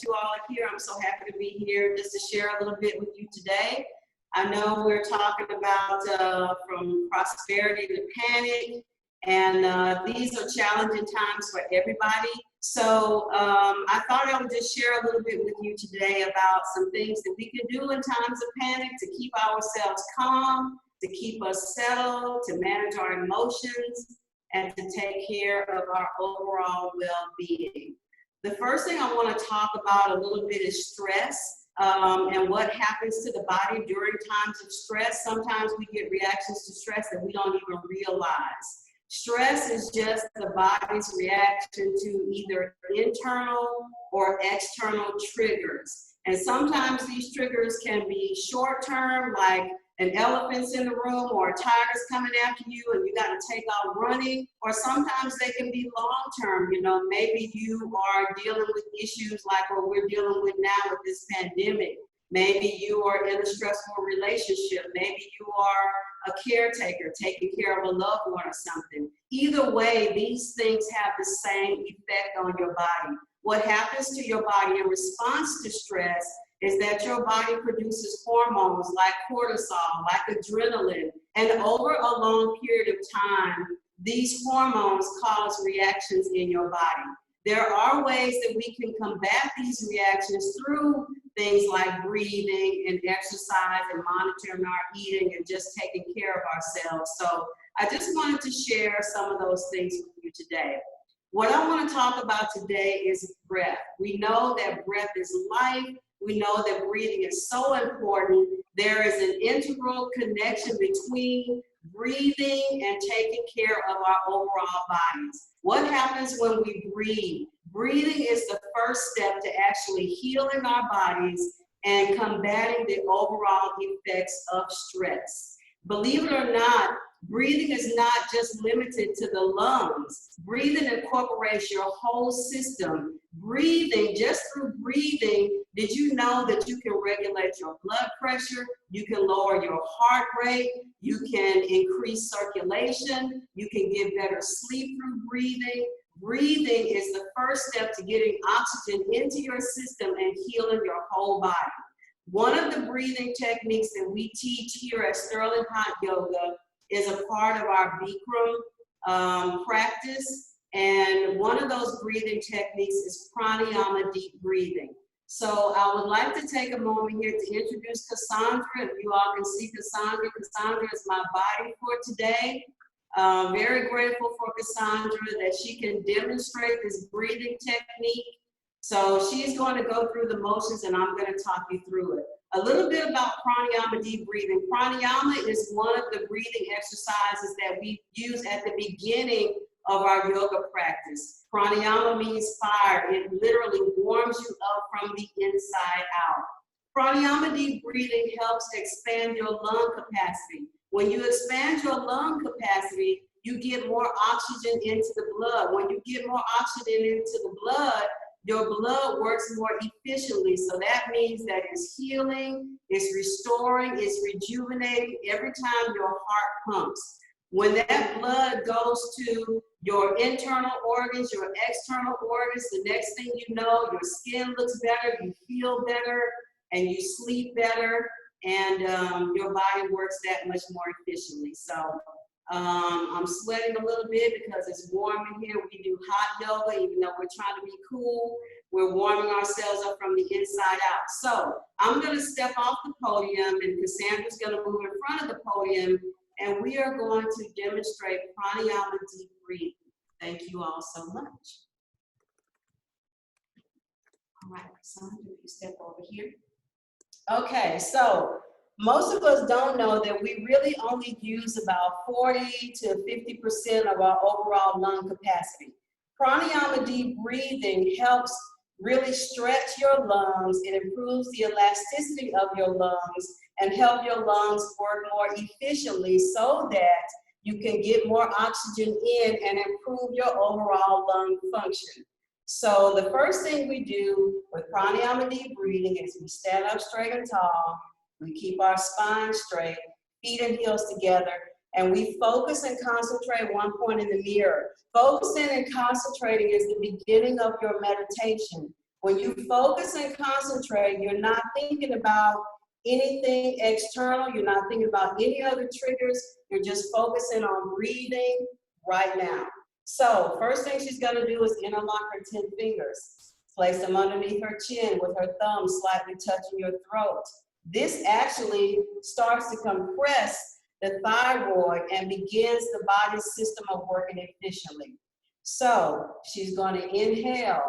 you all are here. I'm so happy to be here just to share a little bit with you today. I know we're talking about from prosperity to panic, and these are challenging times for everybody. So I thought I would just share a little bit with you today about some things that we can do in times of panic to keep ourselves calm, to keep us settled, to manage our emotions, and to take care of our overall well-being. The first thing I want to talk about a little bit is stress and what happens to the body during times of stress. Sometimes we get reactions to stress that we don't even realize. Stress is just the body's reaction to either internal or external triggers. And sometimes these triggers can be short-term, like an elephant's in the room or a tiger's coming after you and you got to take off running, or sometimes they can be long-term. You know, maybe you are dealing with issues like what we're dealing with now with this pandemic. Maybe you are in a stressful relationship. Maybe you are a caretaker taking care of a loved one or something. Either way, these things have the same effect on your body. What happens to your body in response to stress is that your body produces hormones like cortisol, like adrenaline, and over a long period of time, these hormones cause reactions in your body. There are ways that we can combat these reactions through things like breathing and exercise and monitoring our eating and just taking care of ourselves. So I just wanted to share some of those things with you today. What I want to talk about today is breath. We know that breath is life. We know that breathing is so important. There is an integral connection between breathing and taking care of our overall bodies. What happens when we breathe? Breathing is the first step to actually healing our bodies and combating the overall effects of stress. Believe it or not, breathing is not just limited to the lungs. Breathing incorporates your whole system. Breathing, just through breathing, did you know that you can regulate your blood pressure? You can lower your heart rate. You can increase circulation. You can get better sleep through breathing. Breathing is the first step to getting oxygen into your system and healing your whole body. One of the breathing techniques that we teach here at Sterling Hot Yoga is a part of our Bikram practice. And one of those breathing techniques is pranayama, deep breathing. So I would like to take a moment here to introduce Cassandra. If you all can see Cassandra, Cassandra is my body for today. Very grateful for Cassandra that she can demonstrate this breathing technique. So she's going to go through the motions and I'm going to talk you through it. A little bit about pranayama, deep breathing. Pranayama is one of the breathing exercises that we use at the beginning of our yoga practice. Pranayama means fire. It literally warms you up from the inside out. Pranayama deep breathing helps expand your lung capacity. When you expand your lung capacity, you get more oxygen into the blood. When you get more oxygen into the blood, your blood works more efficiently. So that means that it's healing, it's restoring, it's rejuvenating every time your heart pumps. When that blood goes to your internal organs, your external organs, the next thing you know, your skin looks better, you feel better, and you sleep better, and your body works that much more efficiently. So I'm sweating a little bit because it's warm in here. We do hot yoga, even though we're trying to be cool. We're warming ourselves up from the inside out. So I'm going to step off the podium, and Cassandra's going to move in front of the podium, and we are going to demonstrate pranayama deep breathing. Thank you all so much. All right, Cassandra, you step over here. Okay, so most of us don't know that we really only use about 40 to 50% of our overall lung capacity. Pranayama deep breathing helps really stretch your lungs. It improves the elasticity of your lungs and help your lungs work more efficiently so that you can get more oxygen in and improve your overall lung function. So the first thing we do with pranayama deep breathing is we stand up straight and tall. We keep our spine straight, feet and heels together, and we focus and concentrate one point in the mirror. Focusing and concentrating is the beginning of your meditation. When you focus and concentrate, you're not thinking about anything external. You're not thinking about any other triggers. You're just focusing on breathing right now. So first thing she's going to do is interlock her 10 fingers. Place them underneath her chin with her thumb slightly touching your throat. This actually starts to compress the thyroid and begins the body's system of working efficiently. So she's going to inhale.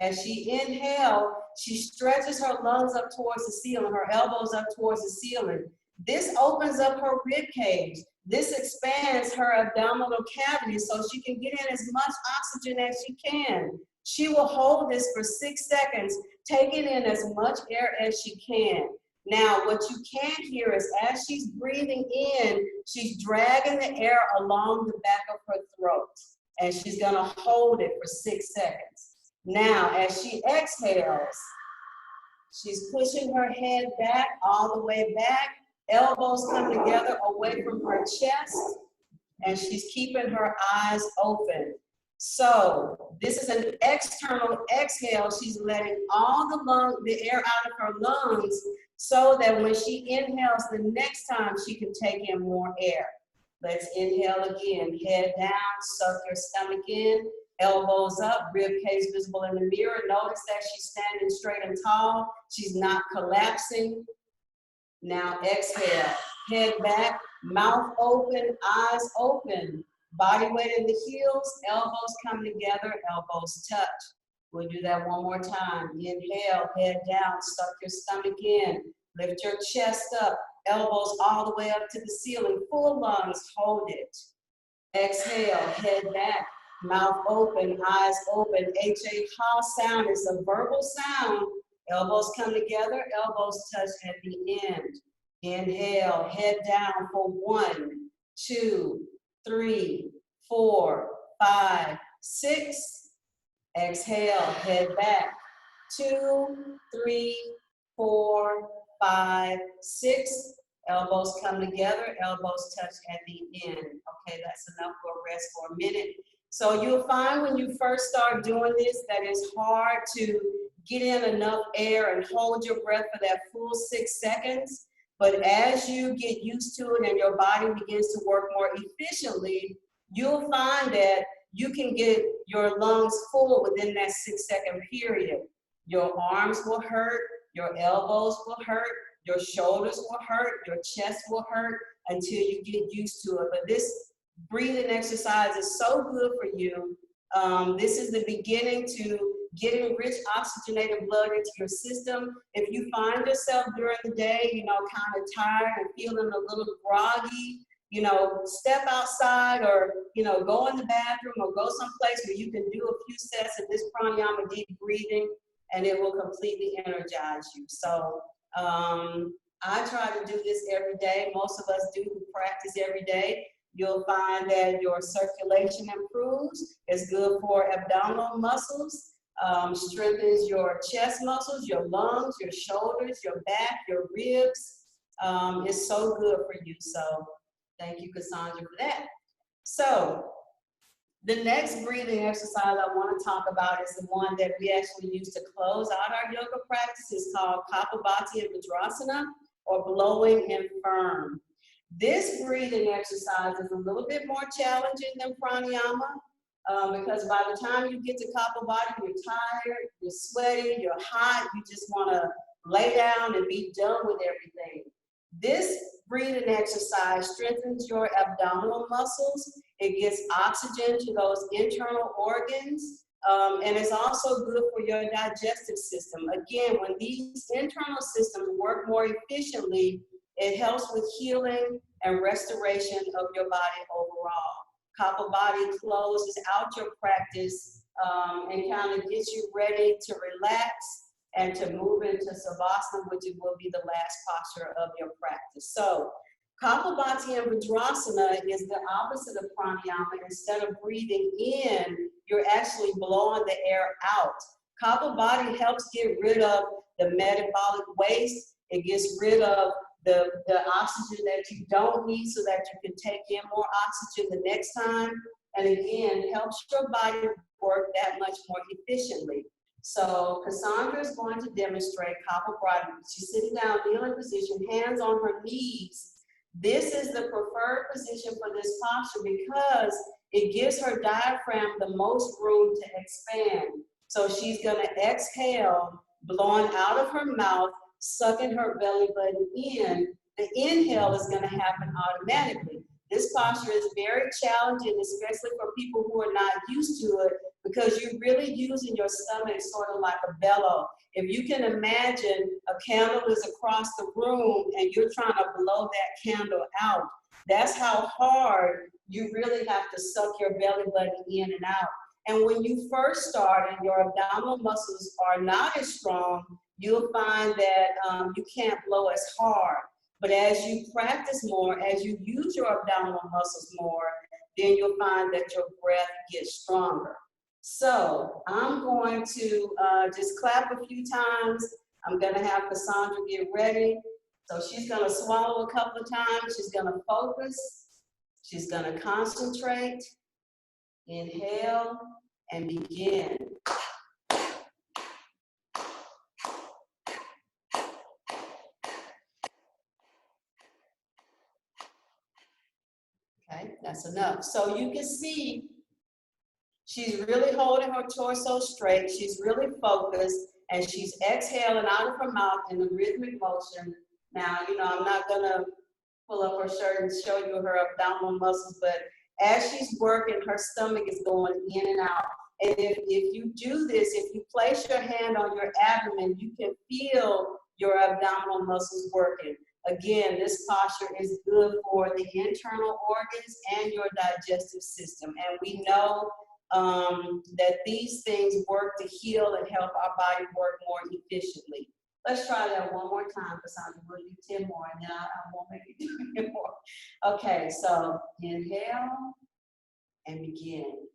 As she inhales, she stretches her lungs up towards the ceiling, her elbows up towards the ceiling. This opens up her rib cage. This expands her abdominal cavity so she can get in as much oxygen as she can. She will hold this for 6 seconds, taking in as much air as she can. Now, what you can't hear is as she's breathing in, she's dragging the air along the back of her throat, and she's gonna hold it for 6 seconds. Now, as she exhales, she's pushing her head back, all the way back, elbows come together away from her chest, and she's keeping her eyes open. So this is an external exhale. She's letting all the air out of her lungs so that when she inhales the next time, she can take in more air. Let's inhale again. Head down, suck your stomach in, elbows up, rib cage visible in the mirror. Notice that she's standing straight and tall. She's not collapsing. Now exhale, head back, mouth open, eyes open. Body weight in the heels, elbows come together, elbows touch. We'll do that one more time. Inhale, head down, suck your stomach in, lift your chest up, elbows all the way up to the ceiling, full lungs, hold it. Exhale, head back, mouth open, eyes open. H-A ha sound is a verbal sound. Elbows come together, elbows touch at the end. Inhale, head down for 1, 2, 3, 4, 5, 6. Exhale, head back. 2, 3, 4, 5, 6. Elbows come together, elbows touch at the end. Okay, that's enough for a rest for a minute. So you'll find when you first start doing this that it's hard to get in enough air and hold your breath for that full 6 seconds. But as you get used to it and your body begins to work more efficiently, you'll find that you can get your lungs full within that 6-second period. Your arms will hurt, your elbows will hurt, your shoulders will hurt, your chest will hurt until you get used to it. But this breathing exercise is so good for you. This is the beginning to getting rich oxygenated blood into your system. If you find yourself during the day, kind of tired and feeling a little groggy, step outside or, go in the bathroom or go someplace where you can do a few sets of this pranayama deep breathing and it will completely energize you. So I try to do this every day. Most of us do who practice every day. You'll find that your circulation improves. It's good for abdominal muscles. Strengthens your chest muscles, your lungs, your shoulders, your back, your ribs. It's so good for you. So thank you, Cassandra, for that. So the next breathing exercise I want to talk about is the one that we actually use to close out our yoga practice. It's called Kapalabhati and Vajrasana, or blowing in firm. This breathing exercise is a little bit more challenging than pranayama. Because by the time you get to Kapalabhati, you're tired, you're sweaty, you're hot, you just want to lay down and be done with everything. This breathing exercise strengthens your abdominal muscles. It gets oxygen to those internal organs, and it's also good for your digestive system. Again, when these internal systems work more efficiently, it helps with healing and restoration of your body overall. Kapalabhati closes out your practice and kind of gets you ready to relax and to move into Savasana, which will be the last posture of your practice. So Kapalabhati and Vajrasana is the opposite of pranayama. Instead of breathing in, you're actually blowing the air out. Kapalabhati helps get rid of the metabolic waste. It gets rid of the oxygen that you don't need so that you can take in more oxygen the next time. And again, helps your body work that much more efficiently. So Cassandra is going to demonstrate Kapalabhati. She's sitting down, kneeling position, hands on her knees. This is the preferred position for this posture because it gives her diaphragm the most room to expand. So she's going to exhale, blowing out of her mouth, sucking her belly button in. The inhale is going to happen automatically. This posture is very challenging, especially for people who are not used to it, because you're really using your stomach sort of like a bellow. If you can imagine a candle is across the room and you're trying to blow that candle out, that's how hard you really have to suck your belly button in and out. And when you first start and your abdominal muscles are not as strong, you'll find that you can't blow as hard. But as you practice more, as you use your abdominal muscles more, then you'll find that your breath gets stronger. So I'm going to just clap a few times. I'm going to have Cassandra get ready. So she's going to swallow a couple of times. She's going to focus. She's going to concentrate. Inhale and begin. Okay, that's enough. So you can see she's really holding her torso straight. She's really focused, and she's exhaling out of her mouth in a rhythmic motion. Now, I'm not gonna pull up her shirt and show you her abdominal muscles, but as she's working, her stomach is going in and out. And if you do this, if you place your hand on your abdomen, you can feel your abdominal muscles working. Again, this posture is good for the internal organs and your digestive system. And we know that these things work to heal and help our body work more efficiently. Let's try that one more time, Cassandra. We'll do 10 more, and then I won't make you do 10 more. Okay, so inhale and begin.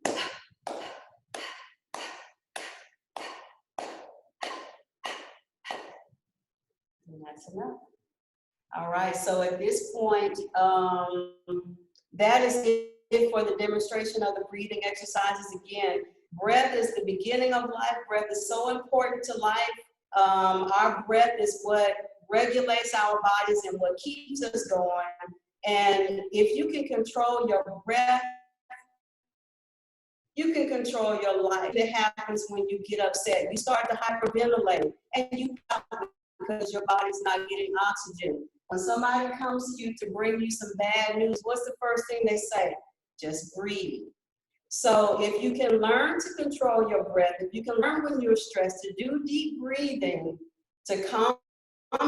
And that's enough. All right, so at this point, that is it for the demonstration of the breathing exercises. Again, breath is the beginning of life. Breath is so important to life. Our breath is what regulates our bodies and what keeps us going. And if you can control your breath, you can control your life. It happens when you get upset. You start to hyperventilate, and you because your body's not getting oxygen. When somebody comes to you to bring you some bad news, what's the first thing they say? Just breathe. So if you can learn to control your breath, if you can learn when you're stressed to do deep breathing, to calm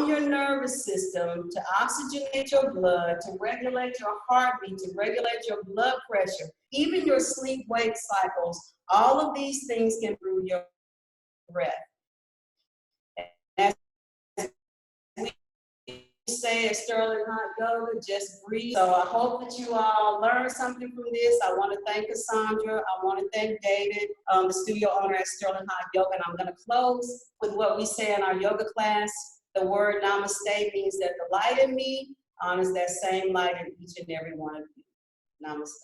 your nervous system, to oxygenate your blood, to regulate your heartbeat, to regulate your blood pressure, even your sleep-wake cycles, all of these things can improve your breath. Say at Sterling Hot Yoga, just breathe. So I hope that you all learned something from this. I want to thank Cassandra. I want to thank David, the studio owner at Sterling Hot Yoga. And I'm going to close with what we say in our yoga class. The word namaste means that the light in me honors that same light in each and every one of you. Namaste.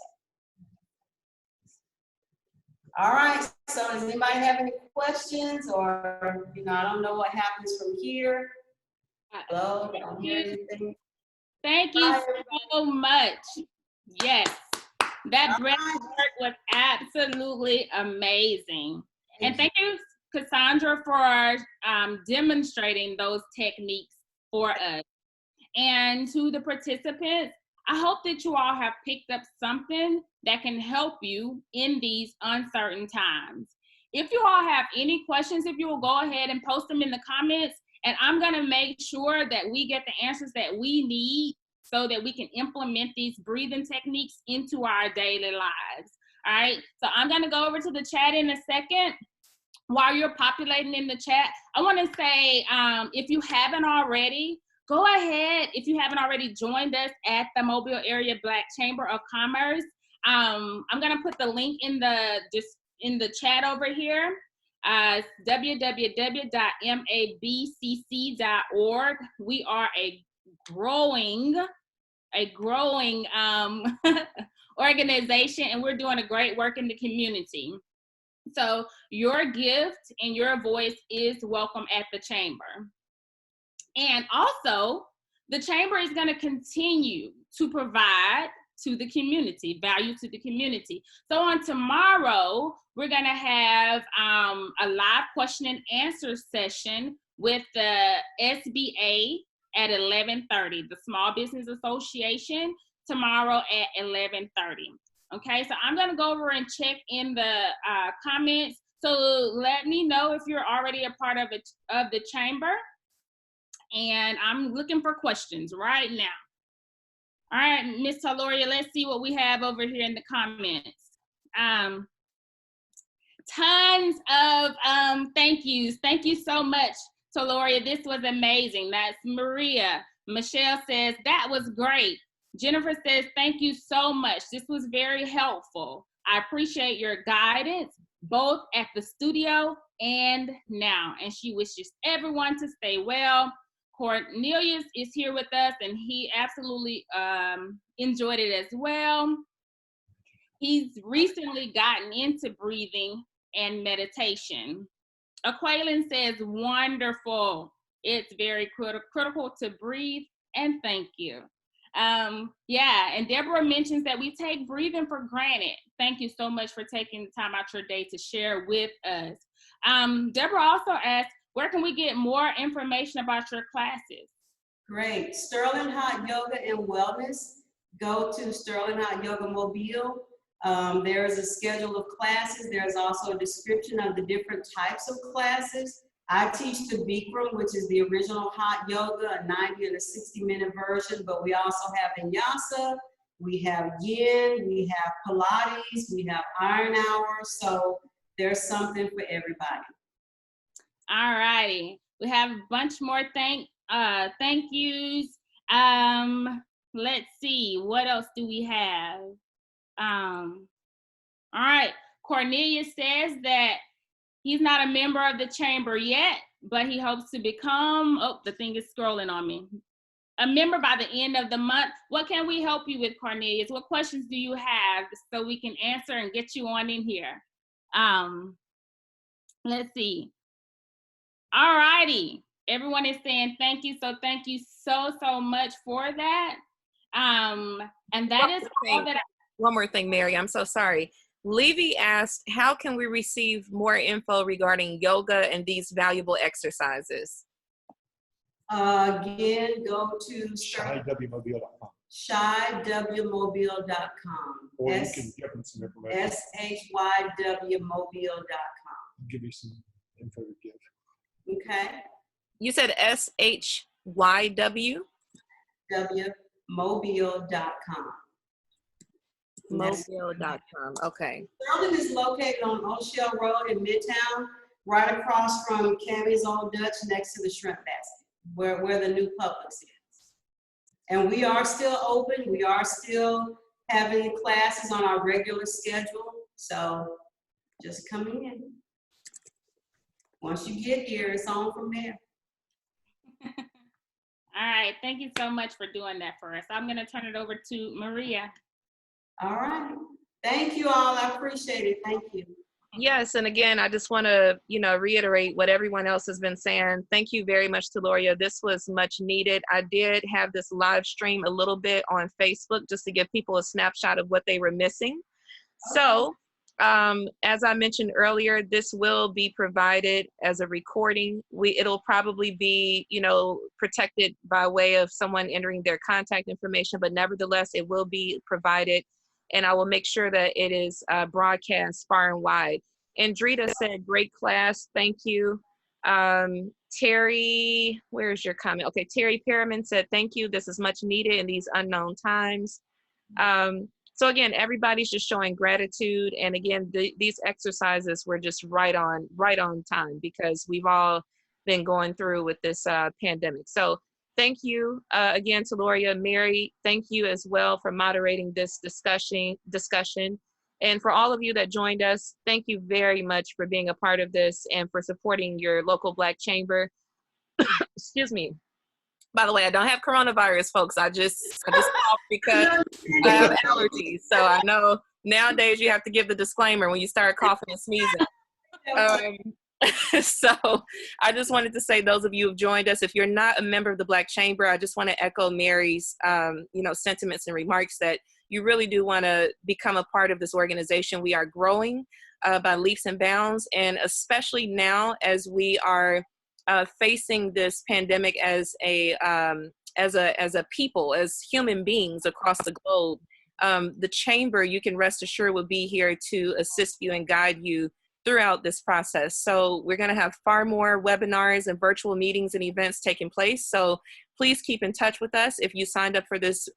All right, so does anybody have any questions, or, I don't know what happens from here? Hello, I don't hear anything. Thank you so much. Yes, that breath work was absolutely amazing. And thank you, Cassandra, for demonstrating those techniques for us. And to the participants, I hope that you all have picked up something that can help you in these uncertain times. If you all have any questions, if you will go ahead and post them in the comments, and I'm gonna make sure that we get the answers that we need so that we can implement these breathing techniques into our daily lives. All right, so I'm gonna go over to the chat in a second. While you're populating in the chat, I wanna say, if you haven't already, go ahead, if you haven't already joined us at the Mobile Area Black Chamber of Commerce. I'm gonna put the link in the chat over here. www.mabcc.org. We are a growing organization, and we're doing a great work in the community. So your gift and your voice is welcome at the chamber. And also, the chamber is going to continue to provide to the community, value to the community. So on tomorrow, we're going to have a live question and answer session with the SBA at 11:30, the Small Business Association, tomorrow at 11:30. Okay, so I'm going to go over and check in the comments. So let me know if you're already a part of the chamber. And I'm looking for questions right now. All right, Miss Tyloria, let's see what we have over here in the comments. Tons of thank yous. Thank you so much, Tyloria. This was amazing. That's Maria. Michelle says, that was great. Jennifer says, thank you so much. This was very helpful. I appreciate your guidance, both at the studio and now. And she wishes everyone to stay well. Cornelius is here with us, and he absolutely enjoyed it as well. He's recently gotten into breathing and meditation. Aquilin says, wonderful. It's very critical to breathe, and thank you. Yeah, and Deborah mentions that we take breathing for granted. Thank you so much for taking the time out your day to share with us. Deborah also asked, where can we get more information about your classes? Great. Sterling Hot Yoga and Wellness. Go to Sterling Hot Yoga Mobile. There is a schedule of classes. There's also a description of the different types of classes. I teach the Bikram, which is the original hot yoga, a 90 and a 60-minute version, but we also have Vinyasa, we have Yin, we have Pilates, we have Iron Hour, so there's something for everybody. All righty. We have a bunch more thank yous. Let's see, what else do we have? All right, Cornelius says that he's not a member of the chamber yet, but he hopes to become, oh, the thing is scrolling on me, a member by the end of the month. What can we help you with, Cornelius? What questions do you have so we can answer and get you on in here? Let's see. All righty. Everyone is saying thank you. So thank you so much for that. And that is all that one more thing, Mary, I'm so sorry. Levy asked, how can we receive more info regarding yoga and these valuable exercises? Again, go to shywmobile.com. shywmobile.com. Or you can give them some information. shywmobile.com. Give you some info to give. Okay. You said SHYW? wmobile.com. Mobile.com. Okay. Sterling is located on O'Shell Road in Midtown, right across from Cammie's Old Dutch, next to the Shrimp Basket, where the new Publix is. And we are still open. We are still having classes on our regular schedule. So just come in. Once you get here, it's on from there. All right. Thank you so much for doing that for us. I'm going to turn it over to Maria. All right. Thank you all. I appreciate it. Thank you. Yes, and again, I just want to, reiterate what everyone else has been saying. Thank you very much, Tyloria. This was much needed. I did have this live stream a little bit on Facebook just to give people a snapshot of what they were missing. Okay. So, as I mentioned earlier, this will be provided as a recording. It'll probably be, protected by way of someone entering their contact information, but nevertheless, it will be provided. And I will make sure that it is broadcast far and wide. Andrita said, great class, thank you. Terry, where's your comment? Okay, Terry Perriman said, thank you, this is much needed in these unknown times. So again, everybody's just showing gratitude. And again, these exercises were just right on time because we've all been going through with this pandemic. So thank you again, Tyloria. Mary, thank you as well for moderating this discussion. And for all of you that joined us, thank you very much for being a part of this and for supporting your local Black chamber. Excuse me. By the way, I don't have coronavirus, folks. I just coughed because I have allergies. So I know Nowadays, you have to give the disclaimer when you start coughing and sneezing. So I just wanted to say, those of you who've joined us, if you're not a member of the Black Chamber, I just want to echo Mary's, sentiments and remarks that you really do want to become a part of this organization. We are growing by leaps and bounds, and especially now as we are facing this pandemic as a people, as human beings across the globe. The Chamber, you can rest assured, will be here to assist you and guide you throughout this process. So we're going to have far more webinars and virtual meetings and events taking place. So please keep in touch with us. If you signed up for this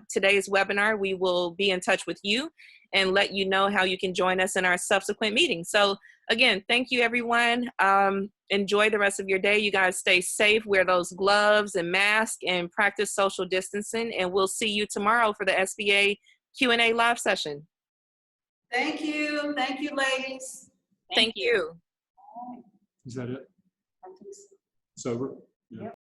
today's webinar, we will be in touch with you and let you know how you can join us in our subsequent meetings. So again, thank you, everyone. Enjoy the rest of your day. You guys stay safe, wear those gloves and masks, and practice social distancing. And we'll see you tomorrow for the SBA Q&A live session. Thank you. Thank you, ladies. Thank you. Is that it? I think so. So